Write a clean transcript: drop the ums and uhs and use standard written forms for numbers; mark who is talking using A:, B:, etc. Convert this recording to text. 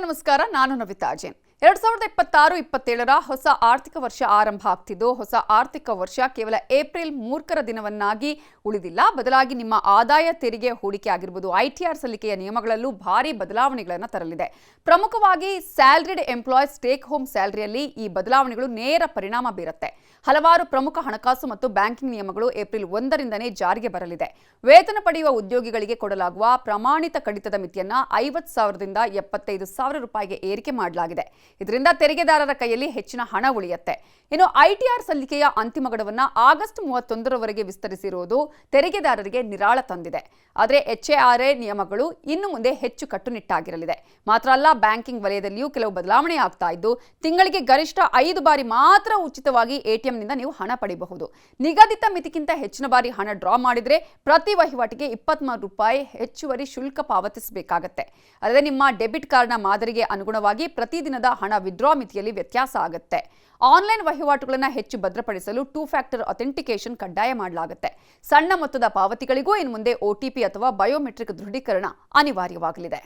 A: ನಮಸ್ಕಾರ, ನಾನು ನವಿತಾ ಜೈನ್. 2026-27ರ ಹೊಸ ಆರ್ಥಿಕ ವರ್ಷ ಆರಂಭ ಆಗ್ತಿದ್ದು, ಹೊಸ ಆರ್ಥಿಕ ವರ್ಷ ಕೇವಲ ಏಪ್ರಿಲ್ 3ರ ದಿನವನ್ನಾಗಿ ಉಳಿದಿಲ್ಲ. ಬದಲಾಗಿ ನಿಮ್ಮ ಆದಾಯ ತೆರಿಗೆ ಹೂಡಿಕೆ ಆಗಿರಬಹುದು, ಐಟಿಆರ್ ಸಲ್ಲಿಕೆಯ ನಿಯಮಗಳಲ್ಲೂ ಭಾರಿ ಬದಲಾವಣೆಗಳನ್ನು ತರಲಿದೆ. ಪ್ರಮುಖವಾಗಿ ಸ್ಯಾಲರಿಡ್ ಎಂಪ್ಲಾಯೀಸ್ ಟೇಕ್ ಹೋಮ್ ಸ್ಯಾಲರಿಯಲ್ಲಿ ಈ ಬದಲಾವಣೆಗಳು ನೇರ ಪರಿಣಾಮ ಬೀರುತ್ತೆ. ಹಲವಾರು ಪ್ರಮುಖ ಹಣಕಾಸು ಮತ್ತು ಬ್ಯಾಂಕಿಂಗ್ ನಿಯಮಗಳು ಏಪ್ರಿಲ್ 1ರಿಂದನೇ ಜಾರಿಗೆ ಬರಲಿದೆ. ವೇತನ ಪಡೆಯುವ ಉದ್ಯೋಗಿಗಳಿಗೆ ಕೊಡಲಾಗುವ ಪ್ರಮಾಣಿತ ಕಡಿತದ ಮಿತಿಯನ್ನ 50,000ದಿಂದ 75,000 ರೂಪಾಯಿಗೆ ಏರಿಕೆ ಮಾಡಲಾಗಿದೆ. ಇದರಿಂದ ತೆರಿಗೆದಾರರ ಕೈಯಲ್ಲಿ ಹೆಚ್ಚಿನ ಹಣ ಉಳಿಯುತ್ತೆ. ಇನ್ನು ಐಟಿಆರ್ ಸಲ್ಲಿಕೆಯ ಅಂತಿಮ ಗಡುವನ್ನು ಆಗಸ್ಟ್ 31ರವರೆಗೆ ವಿಸ್ತರಿಸಿರುವುದು ತೆರಿಗೆದಾರರಿಗೆ ನಿರಾಳ ತಂದಿದೆ. ಆದರೆ ಎಚ್ಎಆರ್ಎ ನಿಯಮಗಳು ಇನ್ನು ಮುಂದೆ ಹೆಚ್ಚು ಕಟ್ಟುನಿಟ್ಟಾಗಿರಲಿದೆ. ಮಾತ್ರ ಅಲ್ಲ, ಬ್ಯಾಂಕಿಂಗ್ ವಲಯದಲ್ಲಿಯೂ ಕೆಲವು ಬದಲಾವಣೆ ಆಗ್ತಾ ಇದ್ದು, ತಿಂಗಳಿಗೆ ಗರಿಷ್ಠ 5 ಬಾರಿ ಮಾತ್ರ ಉಚಿತವಾಗಿ ಎಟಿಎಂನಿಂದ ನೀವು ಹಣ ಪಡೆಯಬಹುದು. ನಿಗದಿತ ಮಿತಿಗಿಂತ ಹೆಚ್ಚಿನ ಬಾರಿ ಹಣ ಡ್ರಾ ಮಾಡಿದರೆ ಪ್ರತಿ ವಹಿವಾಟಿಗೆ 23 ರೂಪಾಯಿ ಹೆಚ್ಚುವರಿ ಶುಲ್ಕ ಪಾವತಿಸಬೇಕಾಗತ್ತೆ. ಅಲ್ಲದೆ ನಿಮ್ಮ ಡೆಬಿಟ್ ಕಾರ್ಡ್ನ ಮಾದರಿಗೆ ಅನುಗುಣವಾಗಿ ಪ್ರತಿದಿನದ ಹಣ ವಿತ್ಡ್ರಾ ಮಿತಿಯಲ್ಲಿ ವ್ಯತ್ಯಾಸ ಆಗುತ್ತೆ. ಆನ್ಲೈನ್ ವಹಿವಾಟುಗಳನ್ನು ಹೆಚ್ಚು ಭದ್ರಪಡಿಸಲು 2 ಫ್ಯಾಕ್ಟರ್ ಅಥೆಂಟಿಕೇಶನ್ ಕಡ್ಡಾಯ ಮಾಡಲಾಗುತ್ತೆ. ಸಣ್ಣ ಮೊತ್ತದ ಪಾವತಿಗಳಿಗೂ ಇನ್ನು ಮುಂದೆ OTP ಅಥವಾ ಬಯೋಮೆಟ್ರಿಕ್ ದೃಢೀಕರಣ ಅನಿವಾರ್ಯವಾಗಲಿದೆ.